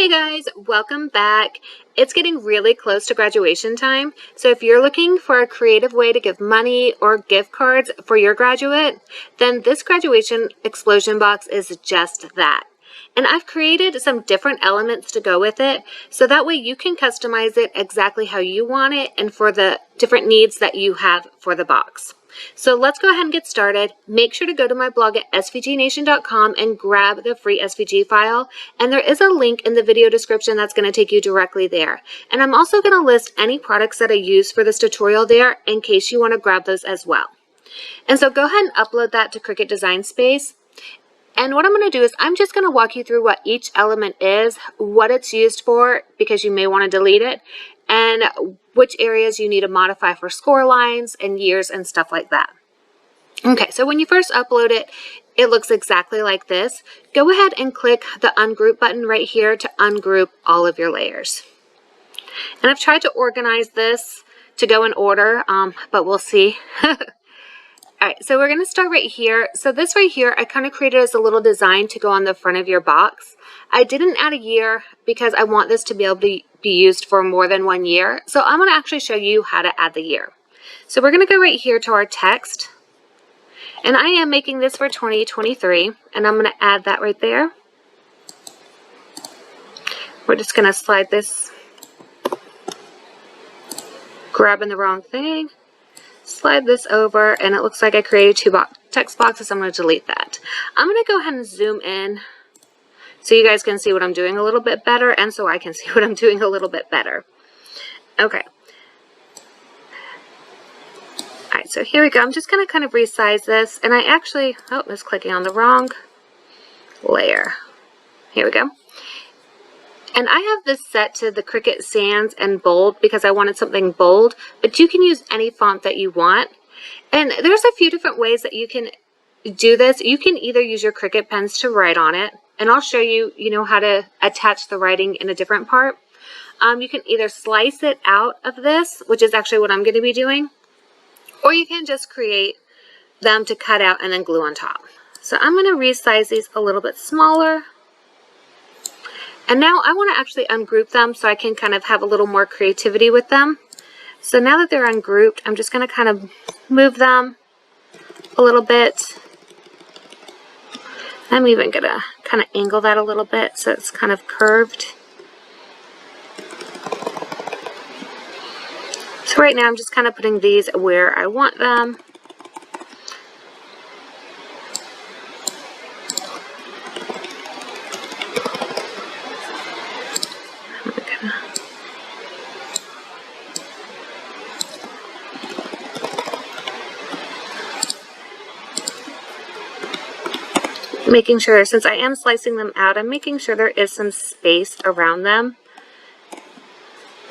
Hey guys, welcome back. It's getting really close to graduation time, so if you're looking for a creative way to give money or gift cards for your graduate, then this graduation explosion box is just that. And I've created some different elements to go with it, so that way you can customize it exactly how you want it and for the different needs that you have for the box. So let's go ahead and get started. Make sure to go to my blog at svgnation.com and grab the free SVG file. And there is a link in the video description that's going to take you directly there. And I'm also going to list any products that I use for this tutorial there in case you want to grab those as well. And so go ahead and upload that to Cricut Design Space. And what I'm going to do is I'm just going to walk you through what each element is, what it's used for, because you may want to delete it, and which areas you need to modify for score lines and years and stuff like that. Okay, so when you first upload it, it looks exactly like this. Go ahead and click the ungroup button right here to ungroup all of your layers. And I've tried to organize this to go in order, but we'll see. All right, so we're going to start right here. So this right here, I kind of created as a little design to go on the front of your box. I didn't add a year because I want this to be able to be used for more than 1 year. So I'm going to actually show you how to add the year. So we're going to go right here to our text. And I am making this for 2023. And I'm going to add that right there. We're just going to slide this, grabbing the wrong thing. Slide this over, and it looks like I created two text boxes. I'm going to delete that. I'm going to go ahead and zoom in so you guys can see what I'm doing a little bit better, and so I can see what I'm doing a little bit better. Okay. Alright, so here we go. I'm just going to kind of resize this, and I actually, oh, I was clicking on the wrong layer. Here we go. And I have this set to the Cricut Sans and bold because I wanted something bold, but you can use any font that you want. And there's a few different ways that you can do this. You can either use your Cricut pens to write on it, and I'll show you, how to attach the writing in a different part. You can either slice it out of this, which is actually what I'm going to be doing, or you can just create them to cut out and then glue on top. So I'm going to resize these a little bit smaller. And now I want to actually ungroup them so I can kind of have a little more creativity with them. So now that they're ungrouped, I'm just going to kind of move them a little bit. I'm even going to kind of angle that a little bit so it's kind of curved. So right now I'm just kind of putting these where I want them. Making sure, since I am slicing them out, I'm making sure there is some space around them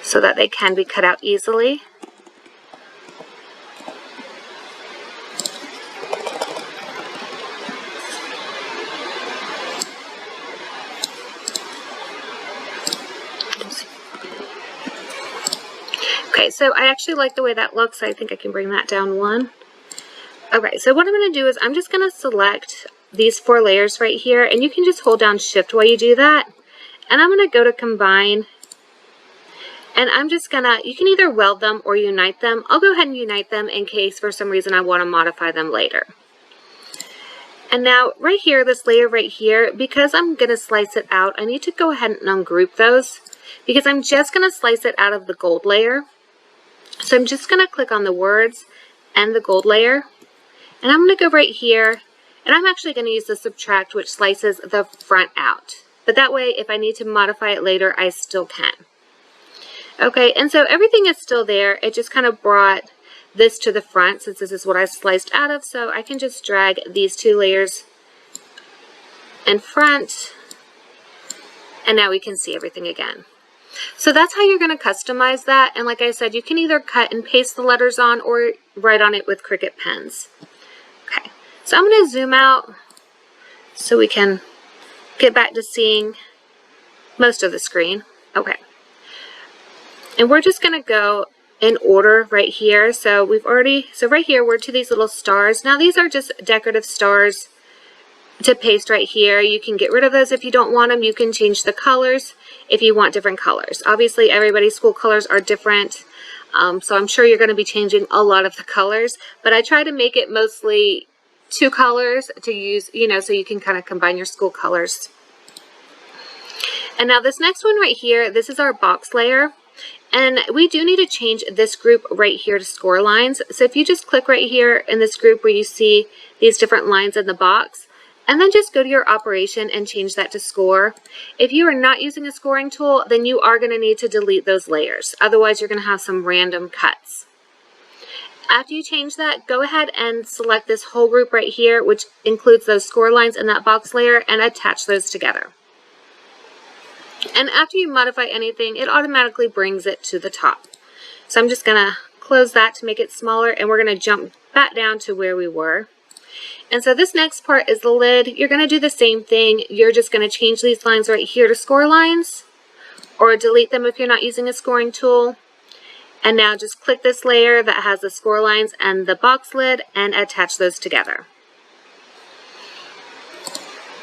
so that they can be cut out easily. Okay, so I actually like the way that looks. I think I can bring that down one. Okay, so what I'm going to do is I'm just going to select these 4 layers right here, and you can just hold down shift while you do that. And I'm going to go to combine, and I'm just going to, you can either weld them or unite them. I'll go ahead and unite them in case for some reason I want to modify them later. And now right here, this layer right here, because I'm going to slice it out, I need to go ahead and ungroup those because I'm just going to slice it out of the gold layer. So I'm just going to click on the words and the gold layer, and I'm going to go right here. And I'm actually going to use the subtract, which slices the front out. But that way, if I need to modify it later, I still can. Okay, and so everything is still there. It just kind of brought this to the front since this is what I sliced out of. So I can just drag these 2 layers in front. And now we can see everything again. So that's how you're going to customize that. And like I said, you can either cut and paste the letters on or write on it with Cricut pens. Okay. So I'm going to zoom out so we can get back to seeing most of the screen. Okay. And we're just going to go in order right here. So right here we're to these little stars. Now these are just decorative stars to paste right here. You can get rid of those if you don't want them. You can change the colors if you want different colors. Obviously, everybody's school colors are different, so I'm sure you're going to be changing a lot of the colors, but I try to make it mostly 2 colors to use, you know, so you can kind of combine your school colors. And now this next one right here, this is our box layer. And we do need to change this group right here to score lines. So if you just click right here in this group where you see these different lines in the box, and then just go to your operation and change that to score. If you are not using a scoring tool, then you are going to need to delete those layers. Otherwise, you're going to have some random cuts. After you change that, go ahead and select this whole group right here, which includes those score lines in that box layer, and attach those together. And after you modify anything, it automatically brings it to the top. So I'm just going to close that to make it smaller, and we're going to jump back down to where we were. And so this next part is the lid. You're going to do the same thing. You're just going to change these lines right here to score lines, or delete them if you're not using a scoring tool. And now just click this layer that has the score lines and the box lid and attach those together.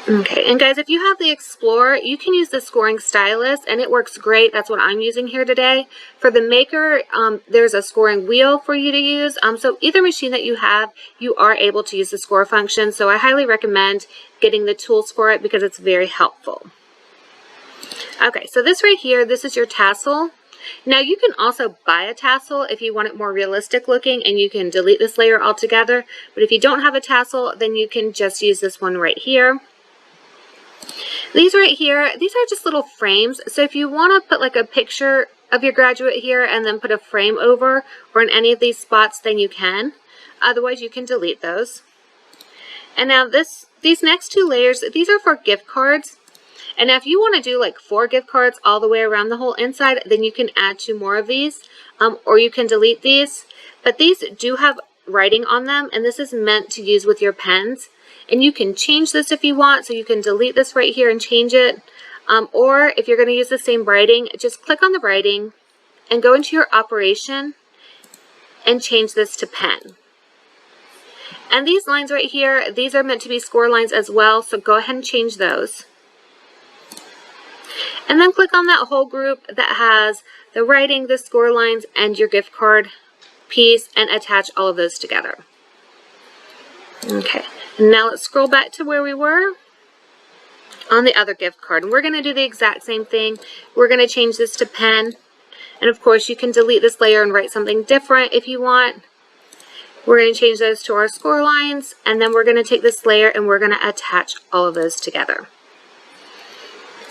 Okay, and guys, if you have the Explorer, you can use the scoring stylus, and it works great. That's what I'm using here today. For the Maker, there's a scoring wheel for you to use. So either machine that you have, you are able to use the score function. So I highly recommend getting the tools for it because it's very helpful. Okay, so this right here, this is your tassel. Now you can also buy a tassel if you want it more realistic looking, and you can delete this layer altogether. But if you don't have a tassel, then you can just use this one right here. These right here, these are just little frames. So if you want to put like a picture of your graduate here and then put a frame over or in any of these spots, then you can. Otherwise, you can delete those. And now these next 2 layers, these are for gift cards. And now if you want to do like 4 gift cards all the way around the whole inside, then you can add 2 more of these, or you can delete these. But these do have writing on them, and this is meant to use with your pens. And you can change this if you want, so you can delete this right here and change it. Or if you're going to use the same writing, just click on the writing and go into your operation and change this to pen. And these lines right here, these are meant to be score lines as well, so go ahead and change those. And then click on that whole group that has the writing, the score lines, and your gift card piece, and attach all of those together. Okay. Now let's scroll back to where we were on the other gift card. And we're going to do the exact same thing. We're going to change this to pen. And of course, you can delete this layer and write something different if you want. We're going to change those to our score lines. And then we're going to take this layer and we're going to attach all of those together.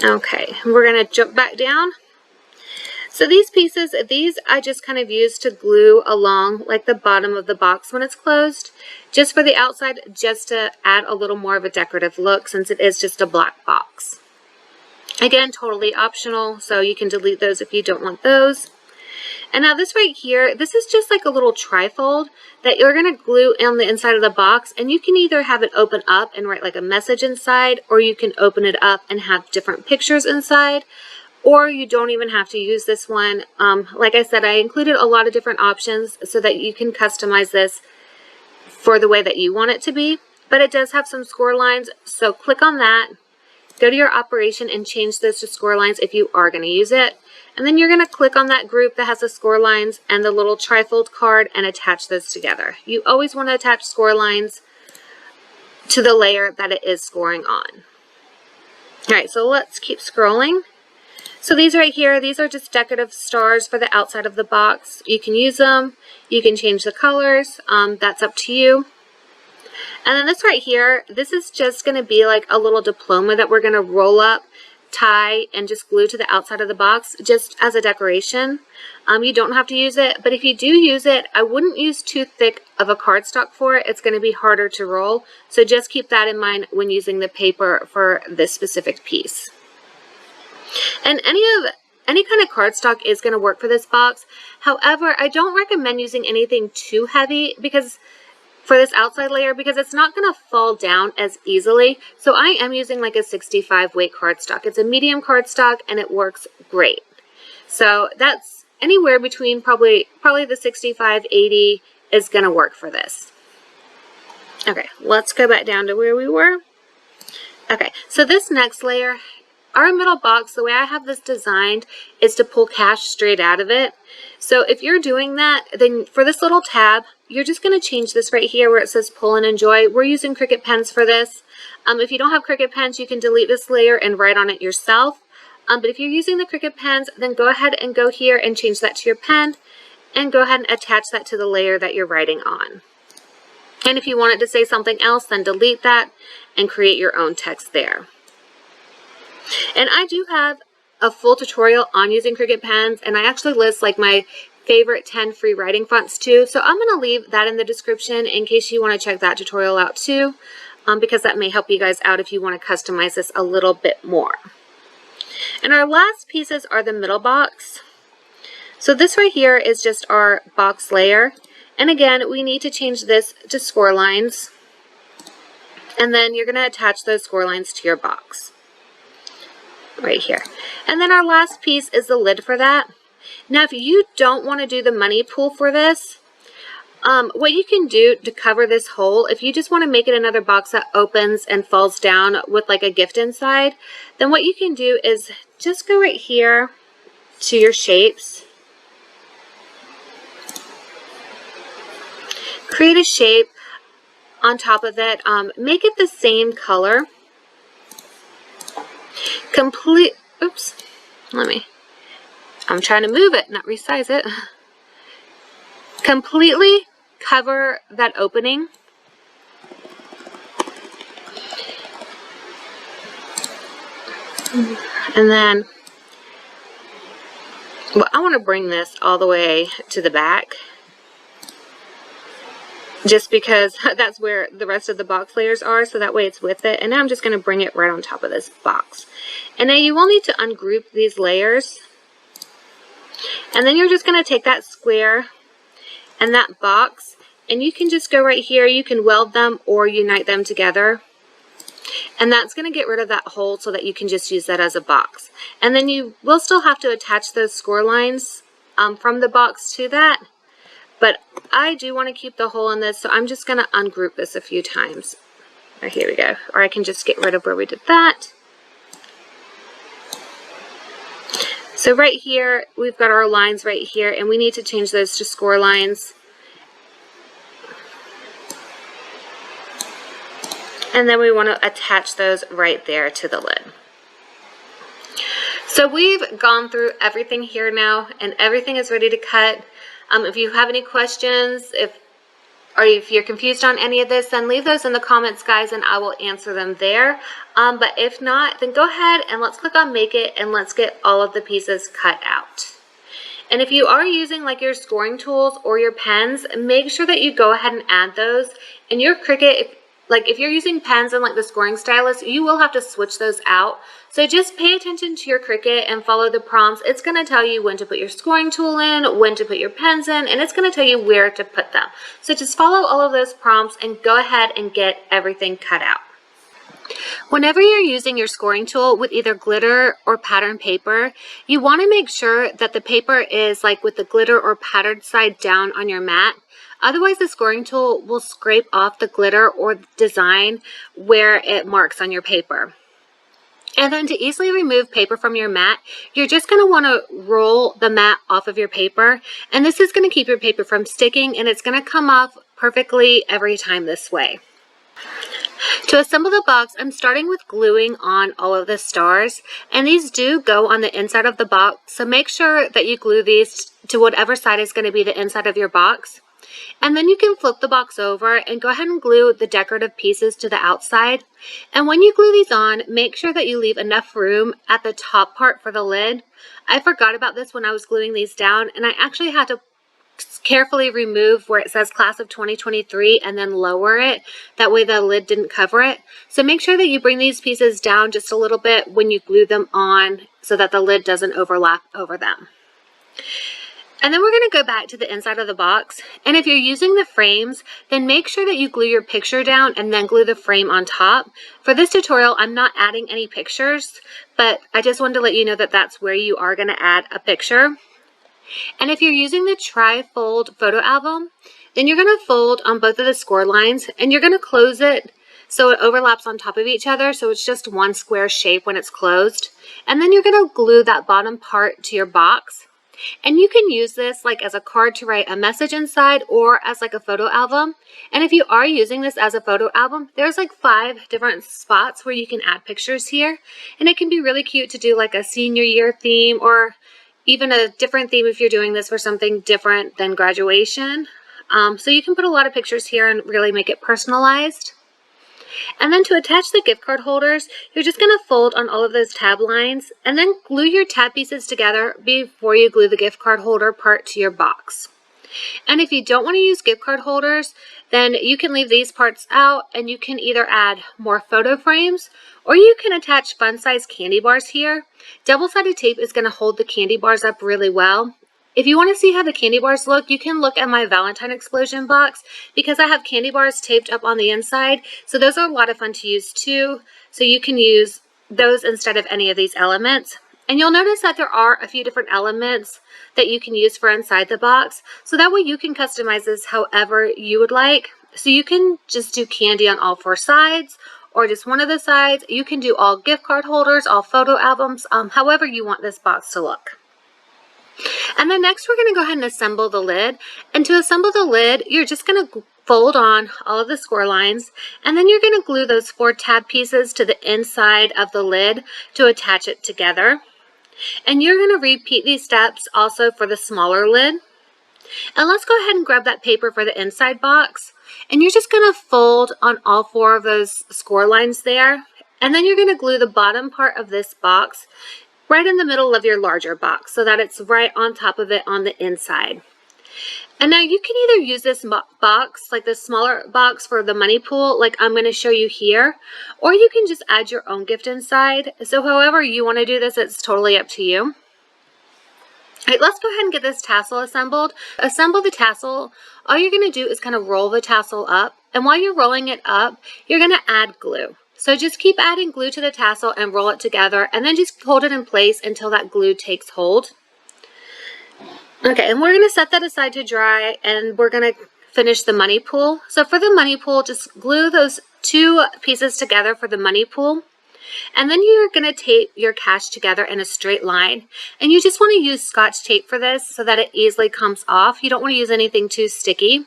Okay, we're going to jump back down. So these pieces, these I just kind of use to glue along like the bottom of the box when it's closed, just for the outside, just to add a little more of a decorative look since it is just a black box. Again, totally optional, so you can delete those if you don't want those. And now this right here, this is just like a little trifold that you're going to glue on the inside of the box, and you can either have it open up and write like a message inside, or you can open it up and have different pictures inside. Or you don't even have to use this one. Like I said, I included a lot of different options so that you can customize this for the way that you want it to be. But it does have some score lines, so click on that. Go to your operation and change this to score lines if you are going to use it. And then you're going to click on that group that has the score lines and the little trifold card and attach those together. You always want to attach score lines to the layer that it is scoring on. All right, so let's keep scrolling. So these right here, these are just decorative stars for the outside of the box. You can use them. You can change the colors. That's up to you. And then this right here, this is just going to be like a little diploma that we're going to roll up, tie, and just glue to the outside of the box just as a decoration. You don't have to use it, but if you do use it, I wouldn't use too thick of a cardstock for it. It's going to be harder to roll. So just keep that in mind when using the paper for this specific piece. And any kind of cardstock is going to work for this box. However, I don't recommend using anything too heavy for this outside layer because it's not going to fall down as easily. So I am using like a 65 weight cardstock. It's a medium cardstock and it works great. So that's anywhere between probably the 65, 80 is going to work for this. Okay, let's go back down to where we were. Okay, so this next layer, our middle box, the way I have this designed is to pull cash straight out of it. So if you're doing that, then for this little tab, you're just going to change this right here where it says pull and enjoy. We're using Cricut pens for this. If you don't have Cricut pens, you can delete this layer and write on it yourself. But if you're using the Cricut pens, then go ahead and go here and change that to your pen and go ahead and attach that to the layer that you're writing on. And if you want it to say something else, then delete that and create your own text there. And I do have a full tutorial on using Cricut pens, and I actually list like my favorite 10 free writing fonts too. So I'm going to leave that in the description in case you want to check that tutorial out too, because that may help you guys out if you want to customize this a little bit more. And our last pieces are the middle box. So this right here is just our box layer. And again, we need to change this to score lines. And then you're going to attach those score lines to your box right here. And then our last piece is the lid for that. Now, if you don't want to do the money pool for this, what you can do to cover this hole, if you just want to make it another box that opens and falls down with like a gift inside, then what you can do is just go right here to your shapes. Create a shape on top of it. Make it the same color. Oops, I'm trying to move it, not resize it. Completely cover that opening. And then, well, I want to bring this all the way to the back, just because that's where the rest of the box layers are, so that way it's with it. And now I'm just going to bring it right on top of this box. And now you will need to ungroup these layers. And then you're just going to take that square and that box, and you can just go right here. You can weld them or unite them together. And that's going to get rid of that hole so that you can just use that as a box. And then you will still have to attach those score lines from the box to that. But I do want to keep the hole in this, so I'm just going to ungroup this a few times. Here we go. Or I can just get rid of where we did that. So right here, we've got our lines right here, and we need to change those to score lines. And then we want to attach those right there to the lid. So we've gone through everything here now, and everything is ready to cut. If you have any questions, or if you're confused on any of this, then leave those in the comments, guys, and I will answer them there. But if not, then go ahead and let's click on Make It, and let's get all of the pieces cut out. And if you are using like your scoring tools or your pens, make sure that you go ahead and add those. In your Cricut, if you're using pens and like the scoring stylus, you will have to switch those out. So just pay attention to your Cricut and follow the prompts. It's going to tell you when to put your scoring tool in, when to put your pens in, and it's going to tell you where to put them. So just follow all of those prompts and go ahead and get everything cut out. Whenever you're using your scoring tool with either glitter or pattern paper, you want to make sure that the paper is like with the glitter or patterned side down on your mat. Otherwise, the scoring tool will scrape off the glitter or design where it marks on your paper. And then to easily remove paper from your mat, you're just going to want to roll the mat off of your paper. And this is going to keep your paper from sticking, and it's going to come off perfectly every time this way. To assemble the box, I'm starting with gluing on all of the stars, and these do go on the inside of the box, so make sure that you glue these to whatever side is going to be the inside of your box. And then you can flip the box over and go ahead and glue the decorative pieces to the outside. And when you glue these on, make sure that you leave enough room at the top part for the lid. I forgot about this when I was gluing these down, and I actually had to carefully remove where it says class of 2023 and then lower it. That way the lid didn't cover it. So make sure that you bring these pieces down just a little bit when you glue them on so that the lid doesn't overlap over them. And then we're going to go back to the inside of the box. And if you're using the frames, then make sure that you glue your picture down and then glue the frame on top. For this tutorial, I'm not adding any pictures, but I just wanted to let you know that that's where you are going to add a picture. And if you're using the tri-fold photo album, then you're going to fold on both of the score lines, and you're going to close it so it overlaps on top of each other, so it's just one square shape when it's closed. And then you're going to glue that bottom part to your box. And you can use this like as a card to write a message inside, or as like a photo album. And if you are using this as a photo album, there's like 5 different spots where you can add pictures here. And it can be really cute to do like a senior year theme, or even a different theme if you're doing this for something different than graduation. So you can put a lot of pictures here and really make it personalized. And then to attach the gift card holders, you're just going to fold on all of those tab lines and then glue your tab pieces together before you glue the gift card holder part to your box. And if you don't want to use gift card holders, then you can leave these parts out and you can either add more photo frames, or you can attach fun-sized candy bars here. Double-sided tape is going to hold the candy bars up really well. If you want to see how the candy bars look, you can look at my Valentine Explosion box, because I have candy bars taped up on the inside. So those are a lot of fun to use too. So you can use those instead of any of these elements. And you'll notice that there are a few different elements that you can use for inside the box. So that way you can customize this however you would like. So you can just do candy on all 4 sides, or just one of the sides. You can do all gift card holders, all photo albums, however you want this box to look. And then next we're going to go ahead and assemble the lid. And to assemble the lid, you're just going to fold on all of the score lines, and then you're going to glue those 4 tab pieces to the inside of the lid to attach it together. And you're going to repeat these steps also for the smaller lid. And let's go ahead and grab that paper for the inside box. And you're just going to fold on all 4 of those score lines there. And then you're going to glue the bottom part of this box right in the middle of your larger box, so that it's right on top of it on the inside. And now you can either use this box, like the smaller box for the money pool, like I'm going to show you here, or you can just add your own gift inside. So however you want to do this, it's totally up to you. All right, let's go ahead and get this tassel assembled. Assemble the tassel. All you're going to do is kind of roll the tassel up, and while you're rolling it up, you're going to add glue. So just keep adding glue to the tassel and roll it together, and then just hold it in place until that glue takes hold. Okay, and we're going to set that aside to dry, and we're going to finish the money pool. So for the money pool, just glue those 2 pieces together for the money pool. And then you're going to tape your cash together in a straight line. And you just want to use Scotch tape for this so that it easily comes off. You don't want to use anything too sticky.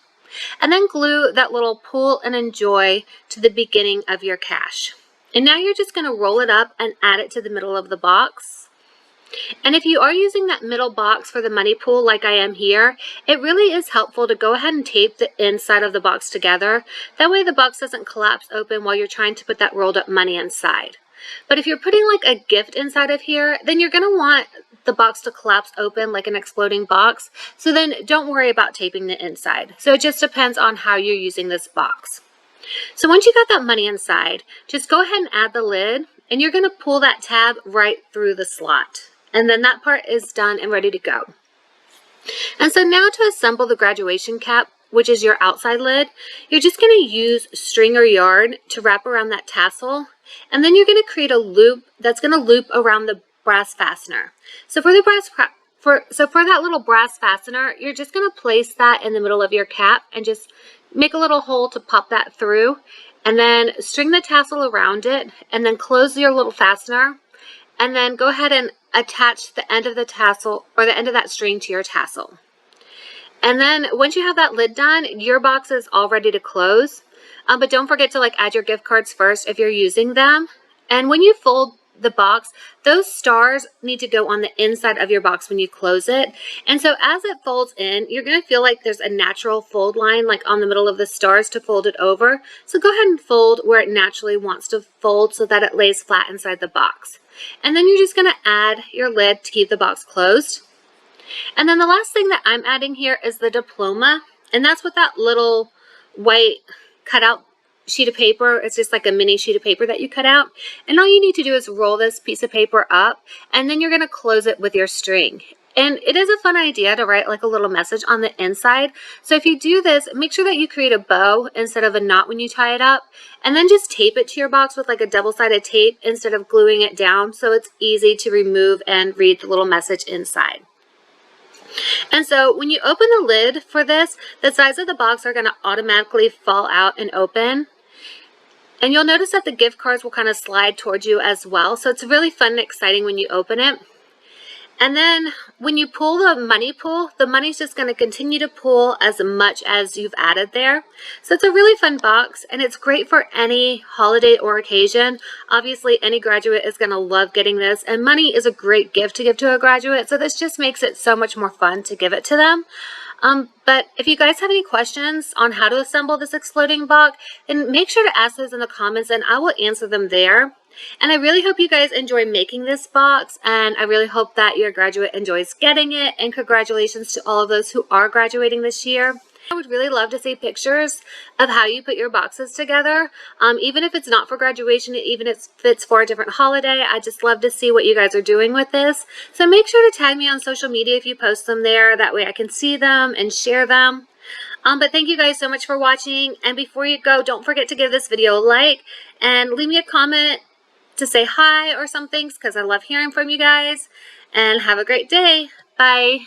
And then glue that little pool and enjoy to the beginning of your cash. And now you're just going to roll it up and add it to the middle of the box. And if you are using that middle box for the money pool like I am here, it really is helpful to go ahead and tape the inside of the box together. That way the box doesn't collapse open while you're trying to put that rolled up money inside. But if you're putting like a gift inside of here, then you're going to want the box to collapse open like an exploding box. So then don't worry about taping the inside. So it just depends on how you're using this box. So once you got that money inside, just go ahead and add the lid, and you're going to pull that tab right through the slot. And then that part is done and ready to go. And so now to assemble the graduation cap, which is your outside lid, you're just going to use string or yarn to wrap around that tassel. And then you're going to create a loop that's going to loop around the brass fastener. So for that little brass fastener, you're just going to place that in the middle of your cap and just make a little hole to pop that through, and then string the tassel around it, and then close your little fastener, and then go ahead and attach the end of the tassel or the end of that string to your tassel. And then once you have that lid done, your box is all ready to close. But don't forget to add your gift cards first if you're using them. And when you fold the box, those stars need to go on the inside of your box when you close it. And so as it folds in, you're going to feel like there's a natural fold line on the middle of the stars to fold it over. So go ahead and fold where it naturally wants to fold so that it lays flat inside the box. And then you're just going to add your lid to keep the box closed. And then the last thing that I'm adding here is the diploma. And that's with that little white cutout sheet of paper. It's just like a mini sheet of paper that you cut out. And all you need to do is roll this piece of paper up, and then you're going to close it with your string. And it is a fun idea to write a little message on the inside. So if you do this, make sure that you create a bow instead of a knot when you tie it up. And then just tape it to your box with a double-sided tape instead of gluing it down, so it's easy to remove and read the little message inside. And so when you open the lid for this, the sides of the box are going to automatically fall out and open. And you'll notice that the gift cards will kind of slide towards you as well. So it's really fun and exciting when you open it. And then when you pull the money pool, the money's just going to continue to pool as much as you've added there. So it's a really fun box, and it's great for any holiday or occasion. Obviously, any graduate is going to love getting this, and money is a great gift to give to a graduate. So this just makes it so much more fun to give it to them. But if you guys have any questions on how to assemble this exploding box, then make sure to ask those in the comments and I will answer them there. And I really hope you guys enjoy making this box, and I really hope that your graduate enjoys getting it, and congratulations to all of those who are graduating this year. I would really love to see pictures of how you put your boxes together, even if it's not for graduation, even if it's for a different holiday. I just love to see what you guys are doing with this. So make sure to tag me on social media if you post them there. That way I can see them and share them. But thank you guys so much for watching. And before you go, don't forget to give this video a like and leave me a comment to say hi or something, because I love hearing from you guys. And have a great day. Bye.